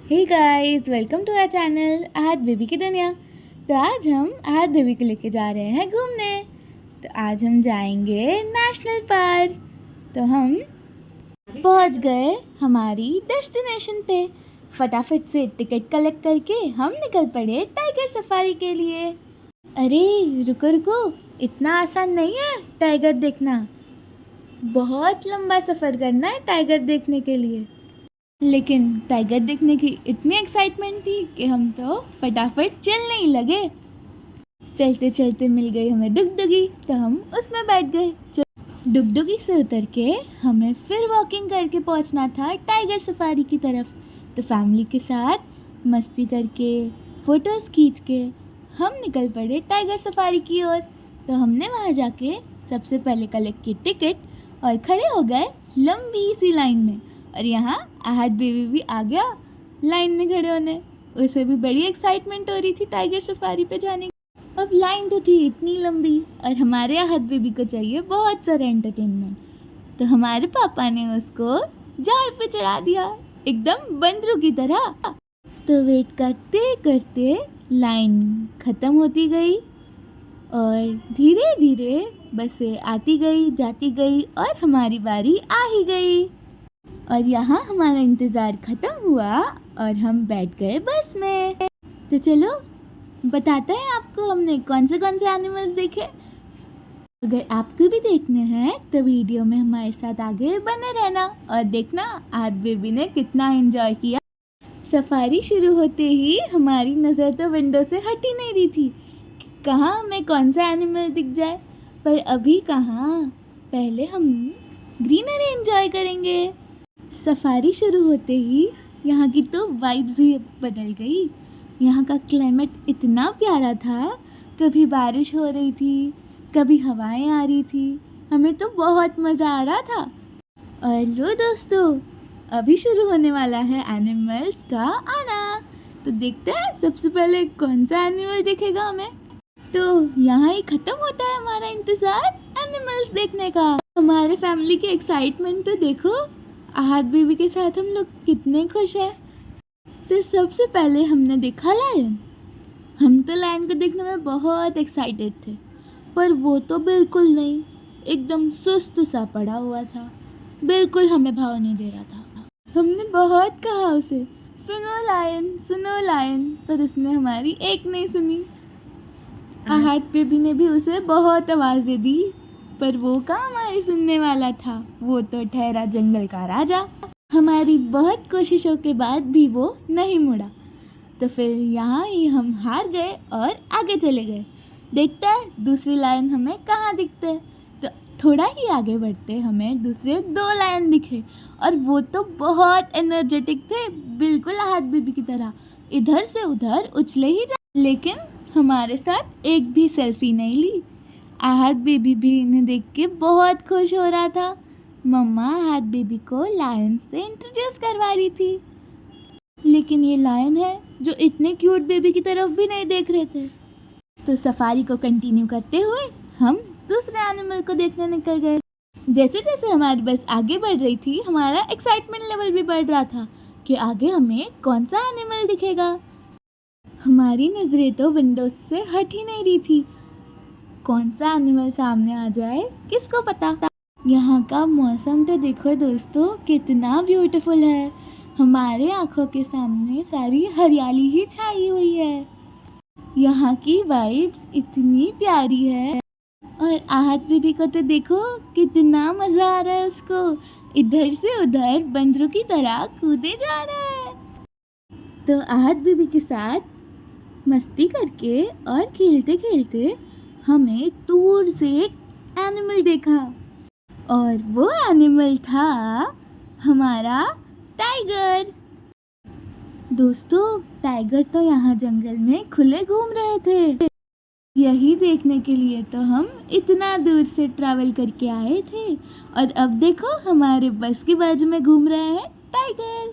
Hey guys, welcome to our channel आहत baby की दुनिया। तो आज हम आहत बेबी को लेके जा रहे हैं घूमने। तो आज हम जाएंगे नेशनल पार्क। तो हम पहुंच गए हमारी डेस्टिनेशन पे। फटाफट से टिकट कलेक्ट करके हम निकल पड़े टाइगर सफारी के लिए। अरे रुको रुको, इतना आसान नहीं है टाइगर देखना। बहुत लंबा सफ़र करना है टाइगर देखने के लिए। लेकिन टाइगर देखने की इतनी एक्साइटमेंट थी कि हम तो फटाफट चलने ही लगे। चलते चलते मिल गई हमें डुगडुगी, तो हम उसमें बैठ गए। डुगडुगी से उतर के हमें फिर वॉकिंग करके पहुंचना था टाइगर सफारी की तरफ। तो फैमिली के साथ मस्ती करके फ़ोटोज़ खींच के हम निकल पड़े टाइगर सफारी की ओर। तो हमने वहां जाके सबसे पहले कलेक्ट की टिकट और खड़े हो गए लंबी सी लाइन में। और यहाँ आहत बेबी भी आ गया लाइन में खड़े होने। उसे भी बड़ी एक्साइटमेंट हो रही थी टाइगर सफारी पे जाने की। अब लाइन तो थी इतनी लंबी और हमारे आहत बेबी को चाहिए बहुत सारा एंटरटेनमेंट। तो हमारे पापा ने उसको झाड़ पे चढ़ा दिया एकदम बंदरों की तरह। तो वेट करते करते लाइन ख़त्म होती गई और धीरे धीरे बसें आती गई जाती गई और हमारी बारी आ ही गई। और यहाँ हमारा इंतज़ार ख़त्म हुआ और हम बैठ गए बस में। तो चलो बताते हैं आपको हमने कौन से एनिमल्स देखे। अगर आपको भी देखने हैं तो वीडियो में हमारे साथ आगे बने रहना और देखना आहत बेबी ने कितना एंजॉय किया। सफारी शुरू होते ही हमारी नज़र तो विंडो से हट ही नहीं रही थी कि कहाँ हमें कौन सा एनिमल दिख जाए। पर अभी कहाँ, पहले हम ग्रीनरी एंजॉय करेंगे। सफारी शुरू होते ही यहाँ की तो वाइब्स ही बदल गई। यहाँ का क्लाइमेट इतना प्यारा था, कभी बारिश हो रही थी, कभी हवाएं आ रही थी। हमें तो बहुत मज़ा आ रहा था। और लो दोस्तों, अभी शुरू होने वाला है एनिमल्स का आना। तो देखते हैं सबसे पहले कौन सा एनिमल दिखेगा हमें। तो यहाँ ही ख़त्म होता है हमारा इंतज़ार एनिमल्स देखने का। हमारे फैमिली की एक्साइटमेंट तो देखो, आहत बेबी के साथ हम लोग कितने खुश हैं। तो सबसे पहले हमने देखा लायन। हम तो लायन को देखने में बहुत एक्साइटेड थे, पर वो तो बिल्कुल नहीं, एकदम सुस्त सा पड़ा हुआ था, बिल्कुल हमें भाव नहीं दे रहा था। हमने बहुत कहा उसे सुनो लायन, पर उसने हमारी एक नहीं सुनी। आहत बेबी ने भी उसे बहुत आवाज़ दे दी, पर वो कहाँ हमारी सुनने वाला था। वो तो ठहरा जंगल का राजा। हमारी बहुत कोशिशों के बाद भी वो नहीं मुड़ा। तो फिर यहाँ ही हम हार गए और आगे चले गए। देखते हैं दूसरी लायन हमें कहाँ दिखते हैं। तो थोड़ा ही आगे बढ़ते हमें दूसरे 2 लायन दिखे और वो तो बहुत एनर्जेटिक थे, बिल्कुल आहत बेबी की तरह इधर से उधर उछले ही जा। लेकिन हमारे साथ एक भी सेल्फी नहीं ली। आहत बेबी भी इन्हें देख के बहुत खुश हो रहा था। मम्मा आहत बेबी को लायन से इंट्रोड्यूस करवा रही थी, लेकिन ये लायन है जो इतने क्यूट बेबी की तरफ भी नहीं देख रहे थे। तो सफारी को कंटिन्यू करते हुए हम दूसरे एनिमल को देखने निकल गए। जैसे जैसे हमारी बस आगे बढ़ रही थी, हमारा एक्साइटमेंट लेवल भी बढ़ रहा था कि आगे हमें कौन सा एनिमल दिखेगा। हमारी नज़रें तो विंडो से हट ही नहीं रही थी। कौन सा एनिमल सामने आ जाए किसको पता। यहाँ का मौसम तो देखो दोस्तों कितना ब्यूटीफुल है। हमारे आँखों के सामने सारी हरियाली ही छाई हुई है। यहाँ की वाइब्स इतनी प्यारी है। और आहत बेबी को तो देखो कितना मज़ा आ रहा है उसको, इधर से उधर बंदरों की तरह कूदे जा रहा है। तो आहत बेबी के साथ मस्ती करके और खेलते खेलते हमें दूर से एक एनिमल देखा और वो एनिमल था हमारा टाइगर। दोस्तों टाइगर तो यहाँ जंगल में खुले घूम रहे थे। यही देखने के लिए तो हम इतना दूर से ट्रैवल करके आए थे। और अब देखो हमारे बस के बाजू में घूम रहे हैं टाइगर।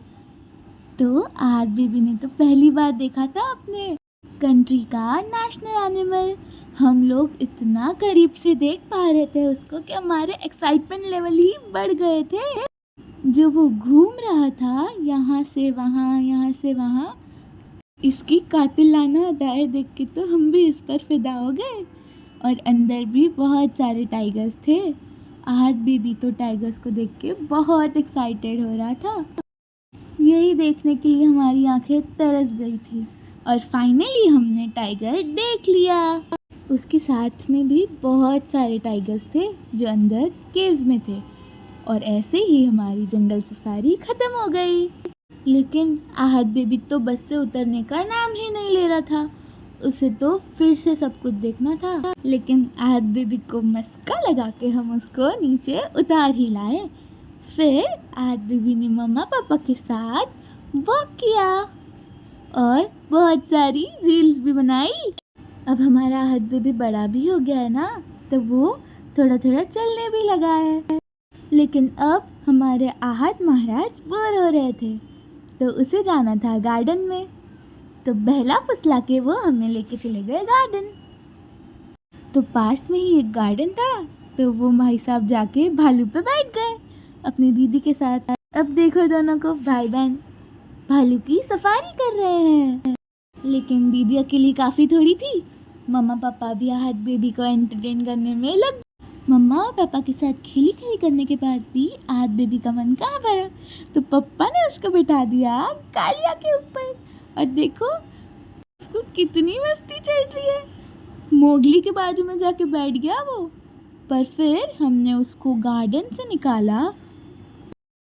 तो आहत बेबी ने तो पहली बार देखा था अपने कंट्री का नेशनल एनिमल। हम लोग इतना करीब से देख पा रहे थे उसको कि हमारे एक्साइटमेंट लेवल ही बढ़ गए थे। जो वो घूम रहा था यहाँ से वहाँ, यहाँ से वहाँ, इसकी कातिलाना अदाएं देख के तो हम भी इस पर फिदा हो गए। और अंदर भी बहुत सारे टाइगर्स थे। आहद बेबी तो टाइगर्स को देख के बहुत एक्साइटेड हो रहा था। यही देखने के लिए हमारी आंखें तरस गई थी और फाइनली हमने टाइगर देख लिया। उसके साथ में भी बहुत सारे टाइगर्स थे जो अंदर केव्स में थे। और ऐसे ही हमारी जंगल सफारी ख़त्म हो गई। लेकिन आहद बेबी तो बस से उतरने का नाम ही नहीं ले रहा था। उसे तो फिर से सब कुछ देखना था। लेकिन आहद बेबी को मस्का लगा के हम उसको नीचे उतार ही लाए। फिर आहद बेबी ने मम्मा पापा के साथ वॉक किया और बहुत सारी रील्स भी बनाई। अब हमारा आहद बेबी बड़ा भी हो गया है ना, तो वो थोड़ा थोड़ा चलने भी लगा है। लेकिन अब हमारे आहद महाराज बोर हो रहे थे, तो उसे जाना था गार्डन में। तो बहला फुसला के वो हमें लेके चले गए गार्डन। तो पास में ही एक गार्डन था, तो वो भाई साहब जाके भालू पे बैठ गए अपनी दीदी के साथ। अब देखो दोनों को भाई बहन भालू की सफारी कर रहे हैं। लेकिन दीदी अकेली काफ़ी थोड़ी थी। मम्मा पापा भी आहद बेबी को एंटरटेन करने में लग। मम्मा और पापा के साथ खेली खेली करने के बाद भी आहद बेबी का मन कहाँ भरा, तो पापा ने उसको बिठा दिया कालिया के ऊपर। और देखो उसको कितनी मस्ती चढ़ रही है। मोगली के बाजू में जाके बैठ गया वो। पर फिर हमने उसको गार्डन से निकाला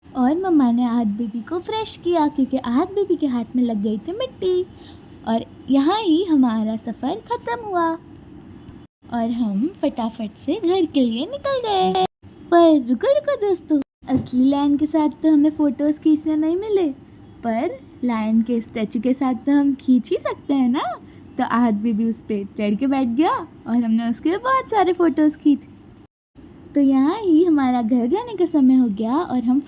और मम्मा ने आहद बेबी को फ्रेश किया, क्योंकि आहद बेबी के हाथ में लग गई थी मिट्टी। और यहाँ ही हमारा सफ़र ख़त्म हुआ और हम फटाफट से घर के लिए निकल गए। पर रुको रुको दोस्तों, असली लायन के साथ तो हमें फ़ोटोज़ खींचने नहीं मिले, पर लायन के स्टैचू के साथ तो हम खींच ही सकते हैं ना। तो आहद बेबी उस पर चढ़ के बैठ गया और हमने उसके बहुत सारे फ़ोटोज़ खींचे। तो यहाँ ही हमारा घर जाने का समय हो गया और हम